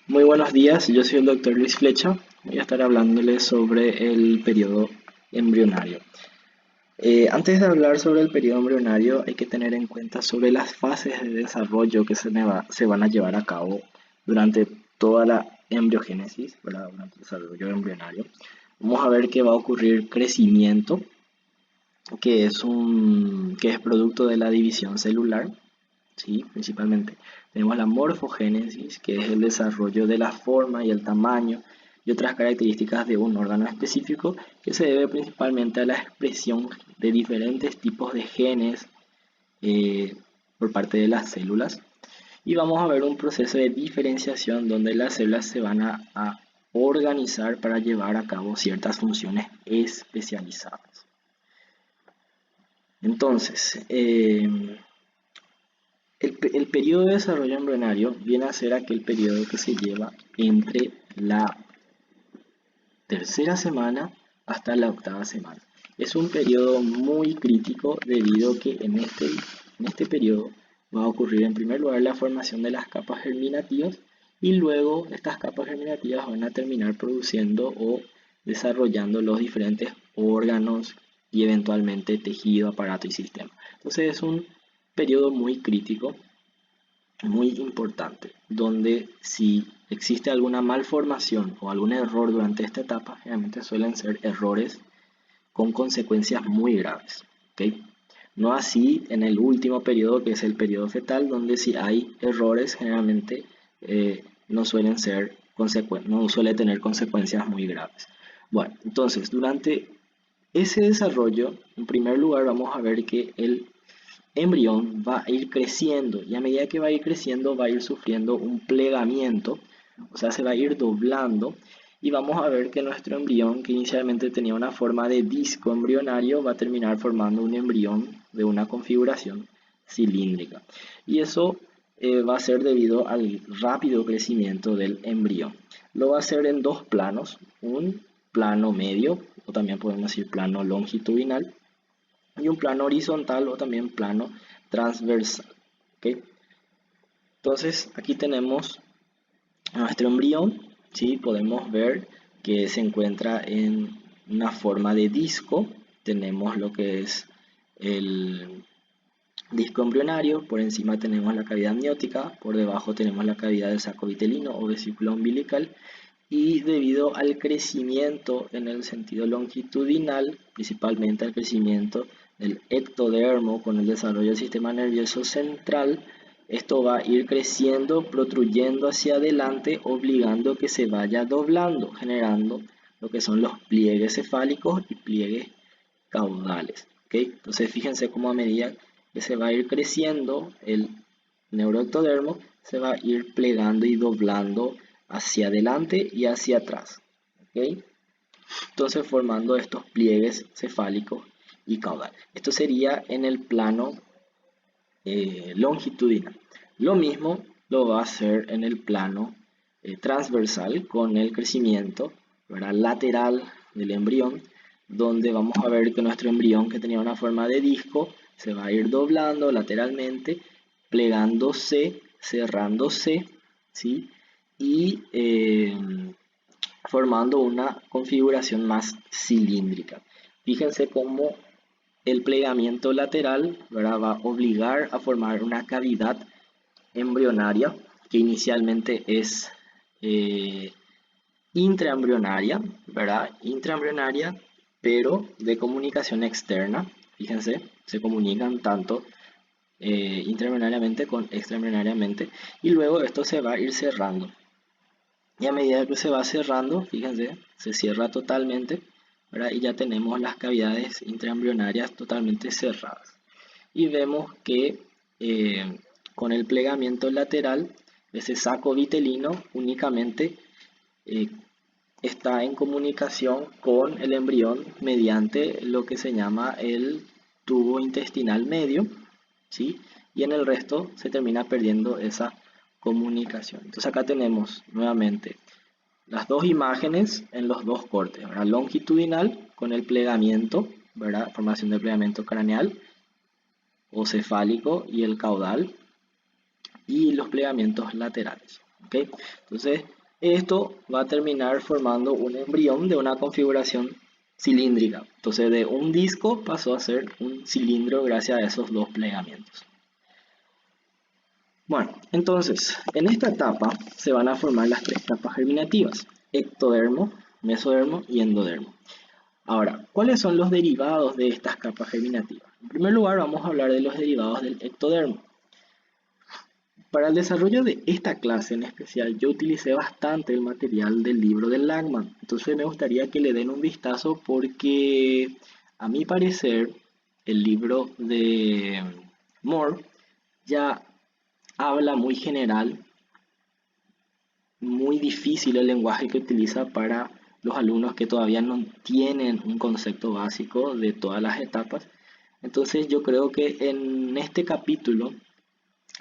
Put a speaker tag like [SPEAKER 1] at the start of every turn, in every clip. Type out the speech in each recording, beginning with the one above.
[SPEAKER 1] Muy buenos días, yo soy el doctor Luis Flecha. Voy a estar hablándoles sobre el periodo embrionario. Antes de hablar sobre el periodo embrionario, hay que tener en cuenta sobre las fases de desarrollo que se van a llevar a cabo durante toda la embriogénesis, ¿verdad? Durante el desarrollo embrionario. Vamos a ver que va a ocurrir crecimiento, que es producto de la división celular. Sí, principalmente. Tenemos la morfogénesis, que es el desarrollo de la forma y el tamaño y otras características de un órgano específico que se debe principalmente a la expresión de diferentes tipos de genes eh, por parte de las células. Y vamos a ver un proceso de diferenciación donde las células se van a organizar para llevar a cabo ciertas funciones especializadas. Entonces, el periodo de desarrollo embrionario viene a ser aquel periodo que se lleva entre la tercera semana hasta la octava semana. Es un periodo muy crítico debido a que en este periodo va a ocurrir en primer lugar la formación de las capas germinativas y luego estas capas germinativas van a terminar produciendo o desarrollando los diferentes órganos y eventualmente tejido, aparato y sistema. Entonces es un periodo muy crítico, muy importante, donde si existe alguna malformación o algún error durante esta etapa, generalmente suelen ser errores con consecuencias muy graves, ¿ok? No así en el último periodo, que es el periodo fetal, donde si hay errores, generalmente no suele tener consecuencias muy graves. Bueno, entonces, durante ese desarrollo, en primer lugar, vamos a ver que el embrión va a ir creciendo y a medida que va a ir creciendo va a ir sufriendo un plegamiento, o sea, se va a ir doblando y vamos a ver que nuestro embrión, que inicialmente tenía una forma de disco embrionario, va a terminar formando un embrión de una configuración cilíndrica. Y eso va a ser debido al rápido crecimiento del embrión. Lo va a hacer en dos planos, un plano medio, o también podemos decir plano longitudinal, y un plano horizontal o también plano transversal. ¿Ok? Entonces aquí tenemos nuestro embrión, ¿sí? Podemos ver que se encuentra en una forma de disco. Tenemos lo que es el disco embrionario, por encima tenemos la cavidad amniótica, por debajo tenemos la cavidad del saco vitelino o vesícula umbilical, y debido al crecimiento en el sentido longitudinal, principalmente al crecimiento del ectodermo con el desarrollo del sistema nervioso central, esto va a ir creciendo, protruyendo hacia adelante, obligando que se vaya doblando, generando lo que son los pliegues cefálicos y pliegues caudales. ¿Okay? Entonces fíjense cómo a medida que se va a ir creciendo el neuroectodermo, se va a ir plegando y doblando hacia adelante y hacia atrás. ¿Okay? Entonces formando estos pliegues cefálicos y caudales. Esto sería en el plano longitudinal. Lo mismo lo va a hacer en el plano transversal con el crecimiento, ¿verdad?, lateral del embrión, donde vamos a ver que nuestro embrión, que tenía una forma de disco, se va a ir doblando lateralmente, plegándose, cerrándose, ¿sí? Y formando una configuración más cilíndrica. Fíjense cómo el plegamiento lateral, ¿verdad?, va a obligar a formar una cavidad embrionaria que inicialmente es eh, intraembrionaria, ¿verdad? Intraembrionaria, pero de comunicación externa. Fíjense, se comunican tanto intraembrionariamente con extraembrionariamente y luego esto se va a ir cerrando. Y a medida que se va cerrando, fíjense, se cierra totalmente, ¿verdad? Y ya tenemos las cavidades intraembrionarias totalmente cerradas. Y vemos que con el plegamiento lateral, ese saco vitelino únicamente eh, está en comunicación con el embrión mediante lo que se llama el tubo intestinal medio, ¿sí? Y en el resto se termina perdiendo esa comunicación. Entonces acá tenemos nuevamente las dos imágenes en los dos cortes, ¿verdad? Longitudinal con el plegamiento, ¿verdad? Formación del plegamiento craneal o cefálico y el caudal, y los plegamientos laterales. ¿ok? Entonces, esto va a terminar formando un embrión de una configuración cilíndrica. Entonces, de un disco pasó a ser un cilindro gracias a esos dos plegamientos. Bueno, entonces, en esta etapa se van a formar las tres capas germinativas: ectodermo, mesodermo y endodermo. Ahora, ¿cuáles son los derivados de estas capas germinativas? En primer lugar, vamos a hablar de los derivados del ectodermo. Para el desarrollo de esta clase en especial, yo utilicé bastante el material del libro de Langman. Entonces me gustaría que le den un vistazo porque, a mi parecer, el libro de Moore ya habla muy general, muy difícil el lenguaje que utiliza para los alumnos que todavía no tienen un concepto básico de todas las etapas. Entonces yo creo que en este capítulo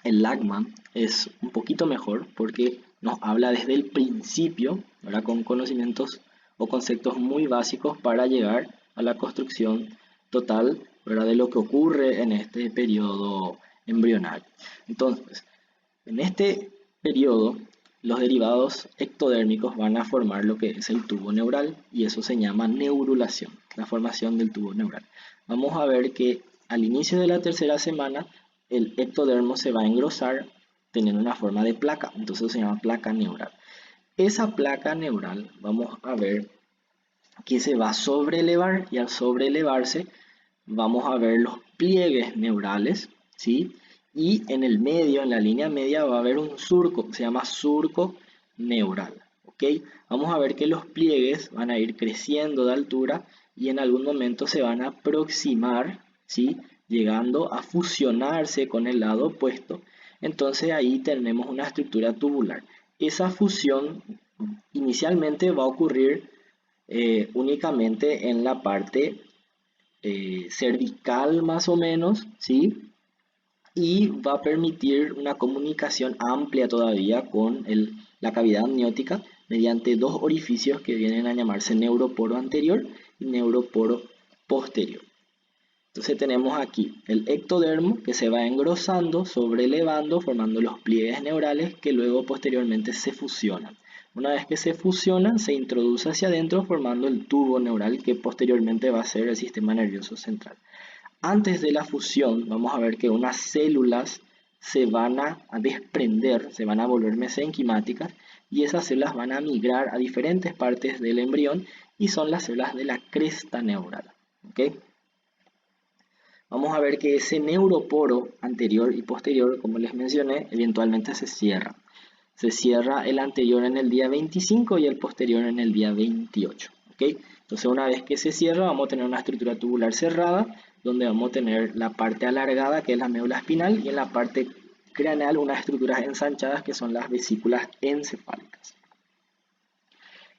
[SPEAKER 1] el Langman es un poquito mejor porque nos habla desde el principio, ¿verdad? Con conocimientos o conceptos muy básicos para llegar a la construcción total, ¿verdad? De lo que ocurre en este periodo embrionario. Entonces, en este periodo, los derivados ectodérmicos van a formar lo que es el tubo neural y eso se llama neurulación, la formación del tubo neural. Vamos a ver que al inicio de la tercera semana el ectodermo se va a engrosar teniendo una forma de placa, entonces se llama placa neural. Esa placa neural vamos a ver que se va a sobrelevar y al sobrelevarse vamos a ver los pliegues neurales, ¿sí? Y en el medio, en la línea media, va a haber un surco, se llama surco neural, ¿ok? Vamos a ver que los pliegues van a ir creciendo de altura y en algún momento se van a aproximar, ¿sí? Llegando a fusionarse con el lado opuesto. Entonces ahí tenemos una estructura tubular. Esa fusión inicialmente va a ocurrir únicamente en la parte cervical más o menos, ¿sí? Y va a permitir una comunicación amplia todavía con la cavidad amniótica mediante dos orificios que vienen a llamarse neuroporo anterior y neuroporo posterior. Entonces tenemos aquí el ectodermo que se va engrosando, sobrelevando, formando los pliegues neurales que luego posteriormente se fusionan. Una vez que se fusionan, se introduce hacia adentro formando el tubo neural que posteriormente va a ser el sistema nervioso central. Antes de la fusión, vamos a ver que unas células se van a desprender, se van a volver mesenquimáticas y esas células van a migrar a diferentes partes del embrión y son las células de la cresta neural. ¿Okay? Vamos a ver que ese neuroporo anterior y posterior, como les mencioné, eventualmente se cierra. Se cierra el anterior en el día 25 y el posterior en el día 28. ¿Okay? Entonces una vez que se cierra vamos a tener una estructura tubular cerrada donde vamos a tener la parte alargada que es la médula espinal y en la parte craneal unas estructuras ensanchadas que son las vesículas encefálicas.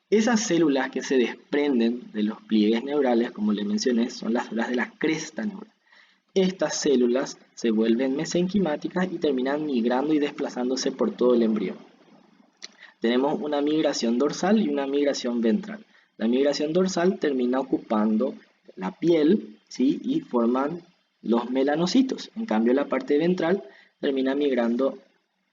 [SPEAKER 1] Esas células que se desprenden de los pliegues neurales, como les mencioné, son las células de la cresta neural. Estas células se vuelven mesenquimáticas y terminan migrando y desplazándose por todo el embrión. Tenemos una migración dorsal y una migración ventral. La migración dorsal termina ocupando la piel, ¿sí? Y forman los melanocitos. En cambio, la parte ventral termina migrando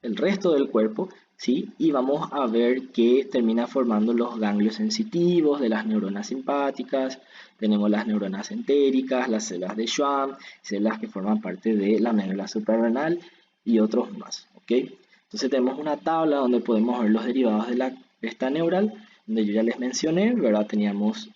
[SPEAKER 1] el resto del cuerpo, ¿sí? Y vamos a ver que termina formando los ganglios sensitivos de las neuronas simpáticas. Tenemos las neuronas entéricas, las células de Schwann, células que forman parte de la médula suprarrenal y otros más, ¿ok? Entonces tenemos una tabla donde podemos ver los derivados de la cresta neural, donde yo ya les mencioné, ¿verdad? Teníamos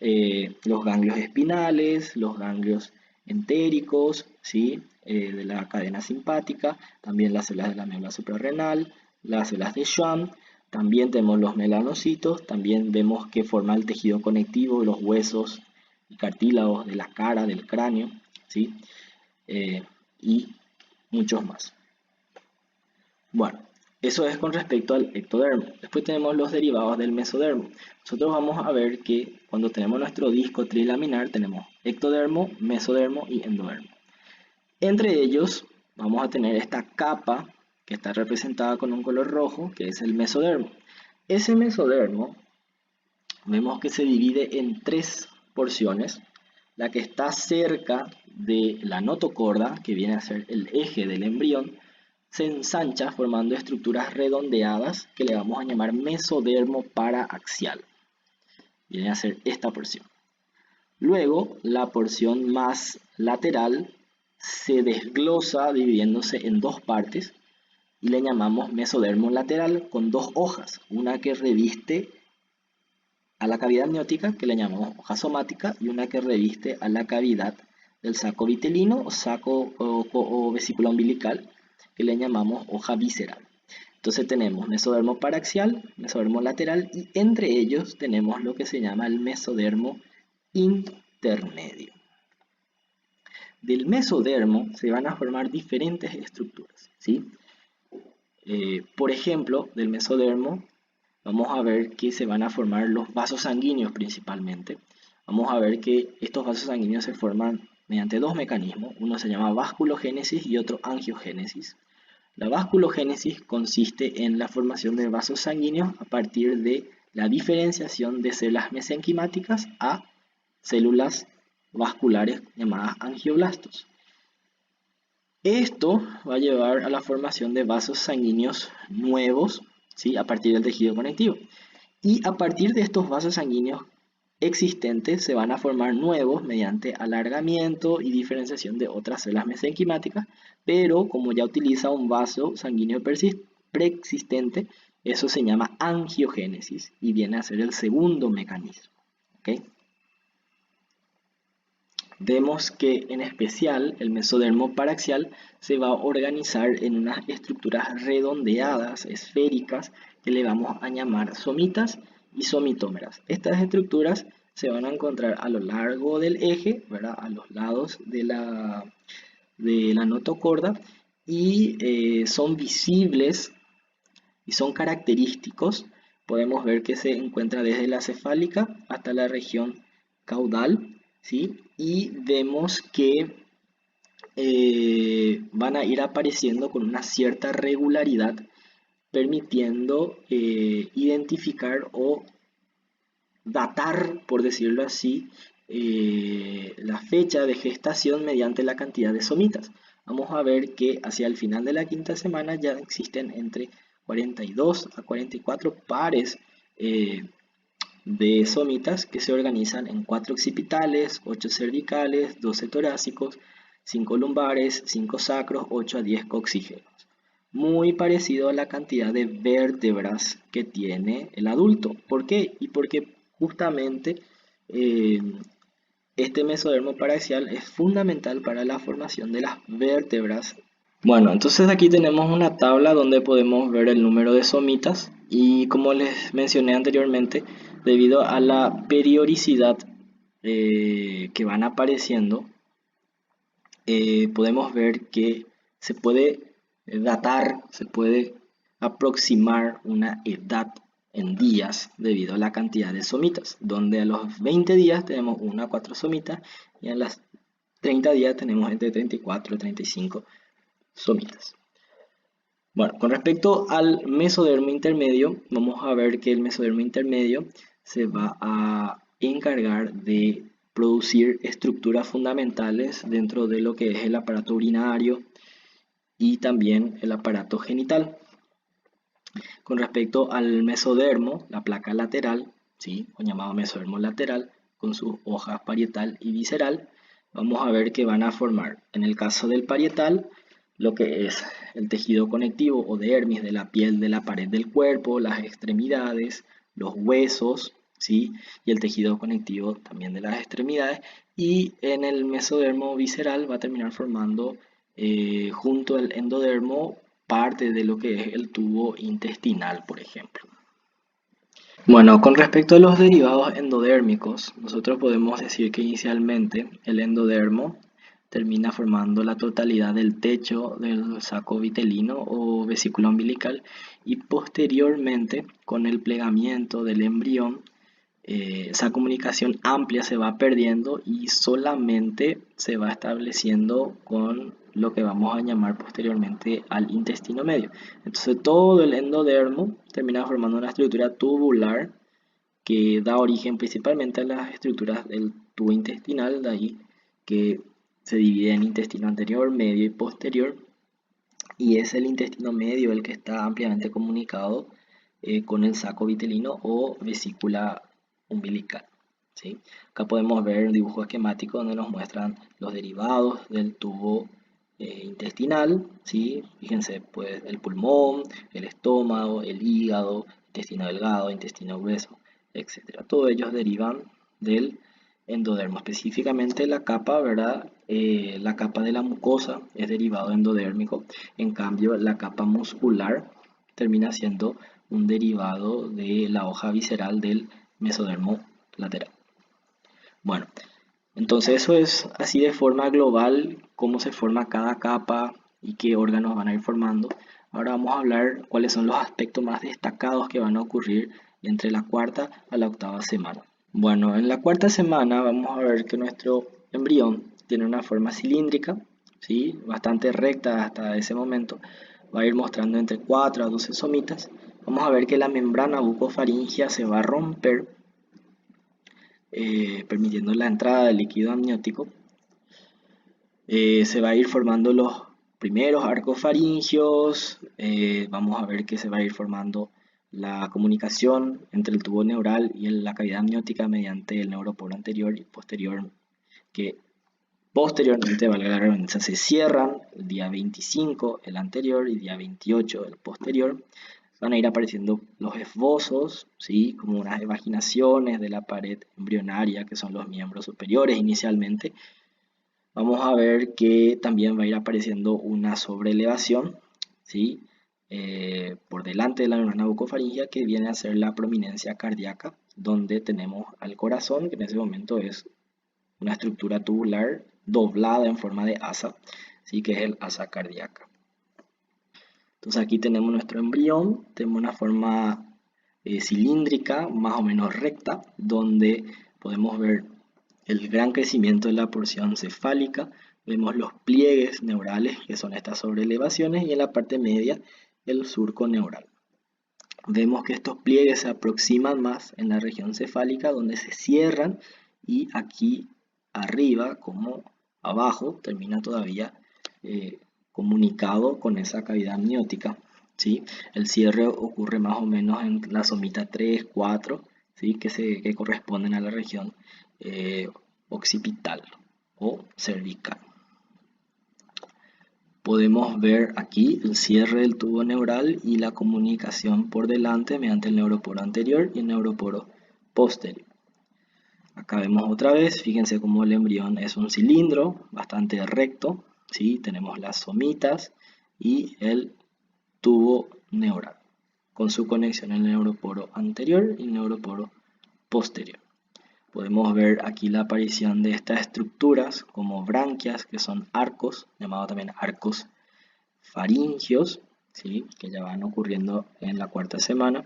[SPEAKER 1] los ganglios espinales, los ganglios entéricos, ¿sí? De la cadena simpática, también las células de la médula suprarrenal, las células de Schwann, también tenemos los melanocitos, también vemos que forma el tejido conectivo, los huesos y cartílagos de la cara, del cráneo, ¿sí? Y muchos más. Bueno, eso es con respecto al ectodermo. Después tenemos los derivados del mesodermo. Nosotros vamos a ver que cuando tenemos nuestro disco trilaminar tenemos ectodermo, mesodermo y endodermo. Entre ellos vamos a tener esta capa que está representada con un color rojo, que es el mesodermo. Ese mesodermo vemos que se divide en tres porciones. La que está cerca de la notocorda, que viene a ser el eje del embrión, se ensancha formando estructuras redondeadas que le vamos a llamar mesodermo paraaxial. Viene a ser esta porción. Luego, la porción más lateral se desglosa dividiéndose en dos partes y le llamamos mesodermo lateral, con dos hojas, una que reviste a la cavidad amniótica, que le llamamos hoja somática, y una que reviste a la cavidad del saco vitelino o saco o vesícula umbilical, que le llamamos hoja visceral. Entonces tenemos mesodermo paraxial, mesodermo lateral, y entre ellos tenemos lo que se llama el mesodermo intermedio. Del mesodermo se van a formar diferentes estructuras, ¿sí? Por ejemplo, del mesodermo vamos a ver que se van a formar los vasos sanguíneos principalmente. Vamos a ver que estos vasos sanguíneos se forman mediante dos mecanismos. Uno se llama vasculogénesis y otro angiogénesis. La vasculogénesis consiste en la formación de vasos sanguíneos a partir de la diferenciación de células mesenquimáticas a células vasculares llamadas angioblastos. Esto va a llevar a la formación de vasos sanguíneos nuevos, ¿sí? A partir del tejido conectivo. Y a partir de estos vasos sanguíneos existentes se van a formar nuevos mediante alargamiento y diferenciación de otras células mesenquimáticas, pero como ya utiliza un vaso sanguíneo preexistente, eso se llama angiogénesis y viene a ser el segundo mecanismo. ¿Okay? Vemos que en especial el mesodermo paraxial se va a organizar en unas estructuras redondeadas, esféricas, que le vamos a llamar somitas y somitómeras. Estas estructuras se van a encontrar a lo largo del eje, ¿verdad? A los lados de la notocorda, y son visibles y son característicos. Podemos ver que se encuentra desde la cefálica hasta la región caudal, ¿sí? Y vemos que van a ir apareciendo con una cierta regularidad, permitiendo identificar o datar, por decirlo así, la fecha de gestación mediante la cantidad de somitas. Vamos a ver que hacia el final de la quinta semana ya existen entre 42 a 44 pares de somitas que se organizan en 4 occipitales, 8 cervicales, 12 torácicos, 5 lumbares, 5 sacros, 8 a 10 coxígenos. Muy parecido a la cantidad de vértebras que tiene el adulto. ¿Por qué? Y porque justamente este mesodermo paraxial es fundamental para la formación de las vértebras. Bueno, entonces aquí tenemos una tabla donde podemos ver el número de somitas y, como les mencioné anteriormente, debido a la periodicidad que van apareciendo, podemos ver que se puede datar, se puede aproximar una edad en días debido a la cantidad de somitas, donde a los 20 días tenemos 1 a 4 somitas y a los 30 días tenemos entre 34 y 35 somitas. Bueno, con respecto al mesodermo intermedio, vamos a ver que el mesodermo intermedio se va a encargar de producir estructuras fundamentales dentro de lo que es el aparato urinario y también el aparato genital. Con respecto al mesodermo, la placa lateral, ¿sí? O llamado mesodermo lateral, con sus hojas parietal y visceral, vamos a ver que van a formar, en el caso del parietal, lo que es el tejido conectivo o dermis de la piel de la pared del cuerpo, las extremidades, los huesos, ¿sí? Y el tejido conectivo también de las extremidades. Y en el mesodermo visceral va a terminar formando junto al endodermo parte de lo que es el tubo intestinal, por ejemplo. Bueno, con respecto a los derivados endodérmicos, nosotros podemos decir que inicialmente el endodermo termina formando la totalidad del techo del saco vitelino o vesícula umbilical, y posteriormente, con el plegamiento del embrión, esa comunicación amplia se va perdiendo y solamente se va estableciendo con lo que vamos a llamar posteriormente al intestino medio. Entonces todo el endodermo termina formando una estructura tubular que da origen principalmente a las estructuras del tubo intestinal, de ahí que se divide en intestino anterior, medio y posterior, y es el intestino medio el que está ampliamente comunicado con el saco vitelino o vesícula umbilical. ¿Sí? Acá podemos ver un dibujo esquemático donde nos muestran los derivados del tubo intestinal, ¿sí? Fíjense, pues el pulmón, el estómago, el hígado, intestino delgado, intestino grueso, etcétera. Todos ellos derivan del endodermo, específicamente la capa, ¿verdad? La capa de la mucosa es derivado endodérmico, en cambio la capa muscular termina siendo un derivado de la hoja visceral del mesodermo lateral. Bueno, entonces eso es así de forma global cómo se forma cada capa y qué órganos van a ir formando. Ahora vamos a hablar cuáles son los aspectos más destacados que van a ocurrir entre la cuarta a la octava semana. Bueno, en la cuarta semana vamos a ver que nuestro embrión tiene una forma cilíndrica, ¿sí? Bastante recta hasta ese momento. Va a ir mostrando entre 4 a 12 somitas. Vamos a ver que la membrana bucofaringea se va a romper, permitiendo la entrada del líquido amniótico. Se va a ir formando los primeros arcos faringios. Vamos a ver que se va a ir formando la comunicación entre el tubo neural y la cavidad amniótica mediante el neuroporo anterior y posterior, que posteriormente, valga la redundancia, se cierran el día 25 el anterior y día 28 el posterior. Van a ir apareciendo los esbozos, ¿sí? Como unas evaginaciones de la pared embrionaria, que son los miembros superiores inicialmente. Vamos a ver que también va a ir apareciendo una sobreelevación, ¿sí? Por delante de la membrana bucofaringea, que viene a ser la prominencia cardíaca, donde tenemos al corazón, que en ese momento es una estructura tubular doblada en forma de asa, ¿sí? Que es el asa cardíaca. Entonces aquí tenemos nuestro embrión, tenemos una forma cilíndrica, más o menos recta, donde podemos ver el gran crecimiento de la porción cefálica, vemos los pliegues neurales, que son estas sobreelevaciones, y en la parte media el surco neural. Vemos que estos pliegues se aproximan más en la región cefálica, donde se cierran, y aquí arriba como abajo termina todavía comunicado con esa cavidad amniótica, ¿sí? El cierre ocurre más o menos en la somita 3, 4, ¿sí? que corresponden a la región occipital o cervical. Podemos ver aquí el cierre del tubo neural y la comunicación por delante mediante el neuroporo anterior y el neuroporo posterior. Acá vemos otra vez, fíjense cómo el embrión es un cilindro bastante recto, ¿sí? Tenemos las somitas y el tubo neural con su conexión en el neuroporo anterior y el neuroporo posterior. Podemos ver aquí la aparición de estas estructuras como branquias, que son arcos, llamados también arcos faringios, ¿sí? Que ya van ocurriendo en la cuarta semana.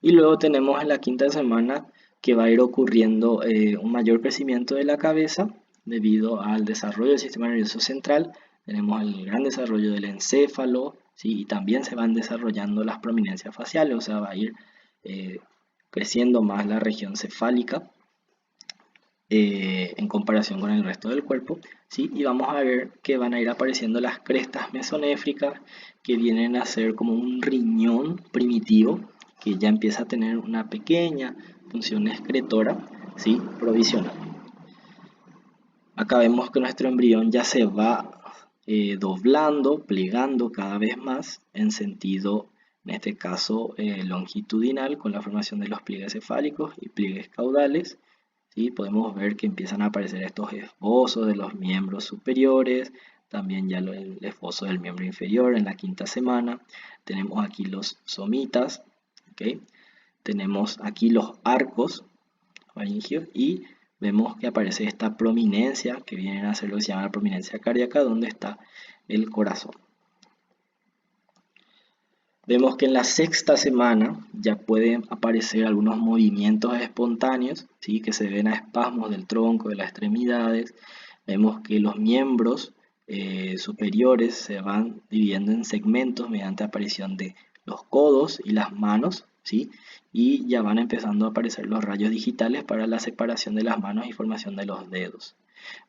[SPEAKER 1] Y luego tenemos en la quinta semana que va a ir ocurriendo un mayor crecimiento de la cabeza debido al desarrollo del sistema nervioso central. Tenemos el gran desarrollo del encéfalo, ¿sí? Y también se van desarrollando las prominencias faciales, o sea, va a ir creciendo más la región cefálica en comparación con el resto del cuerpo, ¿sí? Y vamos a ver que van a ir apareciendo las crestas mesonéfricas, que vienen a ser como un riñón primitivo que ya empieza a tener una pequeña función excretora, ¿sí? Provisional. Acá vemos que nuestro embrión ya se va doblando, plegando cada vez más en sentido, en este caso longitudinal, con la formación de los pliegues cefálicos y pliegues caudales, ¿sí? Podemos ver que empiezan a aparecer estos esbozos de los miembros superiores, también ya el esbozo del miembro inferior en la quinta semana. Tenemos aquí los somitas, ¿okay? Tenemos aquí los arcos faringios y vemos que aparece esta prominencia, que viene a ser lo que se llama la prominencia cardíaca, donde está el corazón. Vemos que en la sexta semana ya pueden aparecer algunos movimientos espontáneos, ¿sí? Que se ven a espasmos del tronco, de las extremidades. Vemos que los miembros superiores se van dividiendo en segmentos mediante aparición de los codos y las manos, ¿sí? Y ya van empezando a aparecer los rayos digitales para la separación de las manos y formación de los dedos.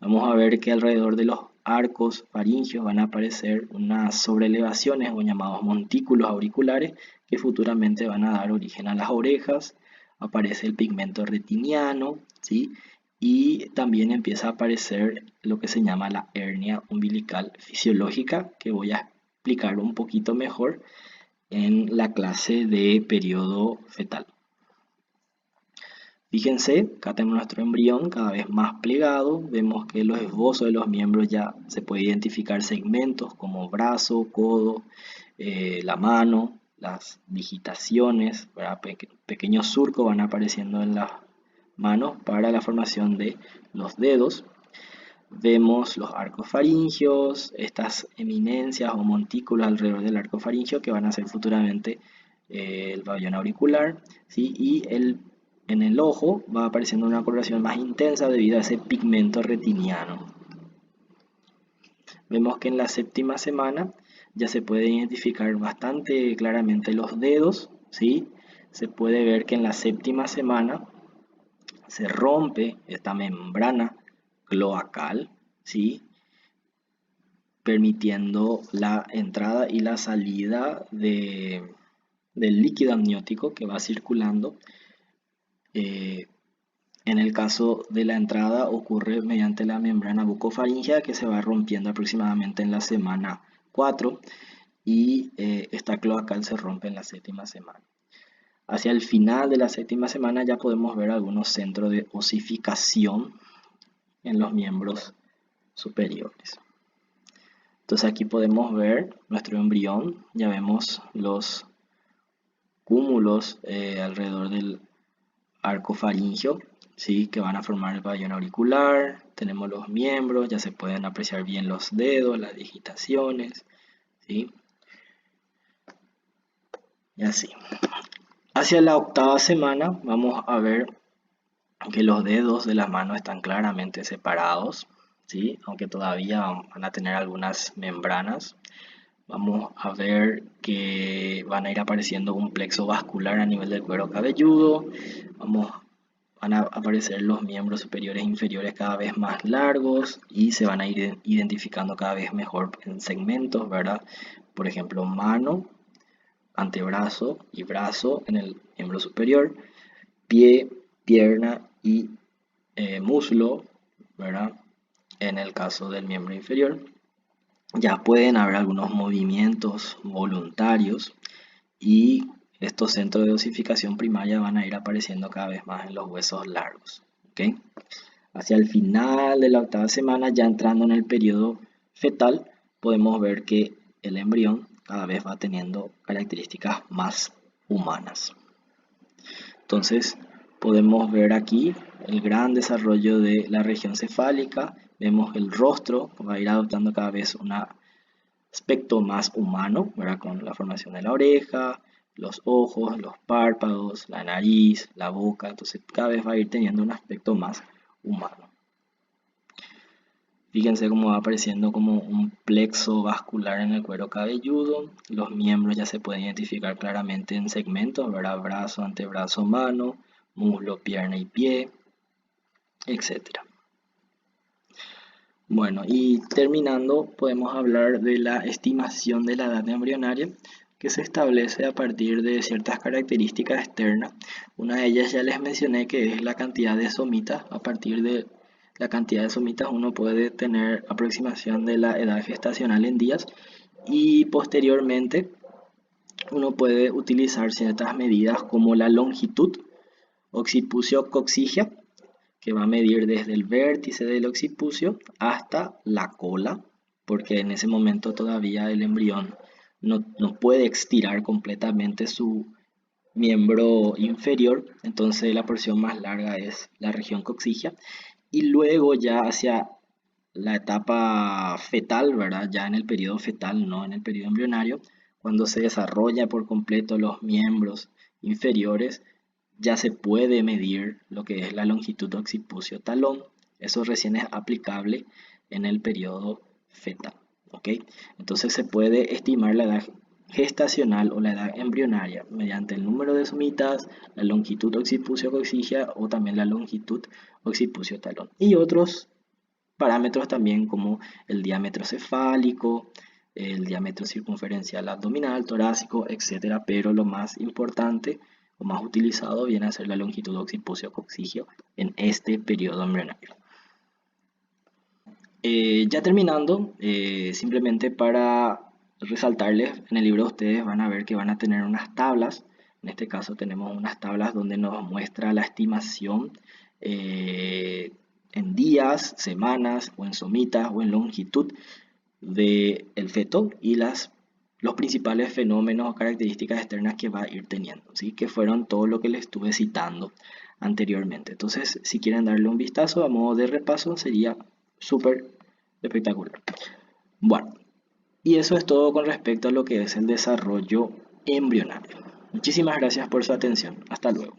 [SPEAKER 1] Vamos a ver que alrededor de los arcos faringios van a aparecer unas sobrelevaciones o llamados montículos auriculares que futuramente van a dar origen a las orejas. Aparece el pigmento retiniano, ¿sí? Y también empieza a aparecer lo que se llama la hernia umbilical fisiológica, que voy a explicar un poquito mejor en la clase de periodo fetal. Fíjense, acá tenemos nuestro embrión cada vez más plegado. Vemos que los esbozos de los miembros ya se puede identificar segmentos como brazo, codo, la mano, las digitaciones, pequeños surcos van apareciendo en las manos para la formación de los dedos. Vemos los arcos faringios, estas eminencias o montículos alrededor del arco faringio que van a ser futuramente el pabellón auricular, ¿sí? Y en el ojo va apareciendo una coloración más intensa debido a ese pigmento retiniano. Vemos que en la séptima semana ya se puede identificar bastante claramente los dedos, ¿sí? Se puede ver que en la séptima semana se rompe esta membrana cloacal, ¿sí? Permitiendo la entrada y la salida del líquido amniótico que va circulando. En el caso de la entrada ocurre mediante la membrana bucofaringea que se va rompiendo aproximadamente en la semana 4 y esta cloacal se rompe en la séptima semana. Hacia el final de la séptima semana ya podemos ver algunos centros de osificación en los miembros superiores. Entonces aquí podemos ver nuestro embrión, ya vemos los cúmulos alrededor del arco faringio, ¿sí? Que van a formar el pabellón auricular. Tenemos los miembros, ya se pueden apreciar bien los dedos, las digitaciones, ¿sí? Y así. Hacia la octava semana vamos a ver que los dedos de las manos están claramente separados, ¿sí? Aunque todavía van a tener algunas membranas. Vamos a ver que van a ir apareciendo un plexo vascular a nivel del cuero cabelludo. Van a aparecer los miembros superiores e inferiores cada vez más largos y se van a ir identificando cada vez mejor en segmentos, ¿verdad? Por ejemplo, mano, antebrazo y brazo en el miembro superior, pie, pierna y muslo, ¿verdad? En el caso del miembro inferior. Ya pueden haber algunos movimientos voluntarios y estos centros de osificación primaria van a ir apareciendo cada vez más en los huesos largos, ¿okay? Hacia el final de la octava semana, ya entrando en el periodo fetal, podemos ver que el embrión cada vez va teniendo características más humanas. Entonces podemos ver aquí el gran desarrollo de la región cefálica. Vemos el rostro va a ir adoptando cada vez un aspecto más humano, ¿verdad? Con la formación de la oreja, los ojos, los párpados, la nariz, la boca. Entonces cada vez va a ir teniendo un aspecto más humano. Fíjense cómo va apareciendo como un plexo vascular en el cuero cabelludo. Los miembros ya se pueden identificar claramente en segmentos, ¿verdad? Brazo, antebrazo, mano, muslo, pierna y pie, etc. Bueno, y terminando, podemos hablar de la estimación de la edad embrionaria, que se establece a partir de ciertas características externas. Una de ellas ya les mencioné, que es la cantidad de somitas. A partir de la cantidad de somitas uno puede tener aproximación de la edad gestacional en días, y posteriormente uno puede utilizar ciertas medidas como la longitud occipucio-coccigia, que va a medir desde el vértice del occipucio hasta la cola, porque en ese momento todavía el embrión no puede estirar completamente su miembro inferior, entonces la porción más larga es la región coccigia. Y luego ya hacia la etapa fetal, ¿verdad? Ya en el periodo fetal, no en el periodo embrionario, cuando se desarrolla por completo los miembros inferiores, ya se puede medir lo que es la longitud occipucio-talón. Eso recién es aplicable en el periodo fetal, ¿ok? Entonces se puede estimar la edad gestacional o la edad embrionaria mediante el número de somitas, la longitud occipucio-coccigia o también la longitud occipucio-talón y otros parámetros también como el diámetro cefálico, el diámetro circunferencial abdominal, torácico, etcétera, pero lo más importante o más utilizado viene a ser la longitud occipucio-coccigio en este periodo embrionario. Ya terminando, simplemente para resaltarles, en el libro ustedes van a ver que van a tener unas tablas. En este caso tenemos unas tablas donde nos muestra la estimación en días, semanas, o en somitas, o en longitud del feto y los principales fenómenos o características externas que va a ir teniendo, ¿sí? Que fueron todo lo que les estuve citando anteriormente. Entonces, si quieren darle un vistazo a modo de repaso, sería súper espectacular. Bueno, y eso es todo con respecto a lo que es el desarrollo embrionario. Muchísimas gracias por su atención. Hasta luego.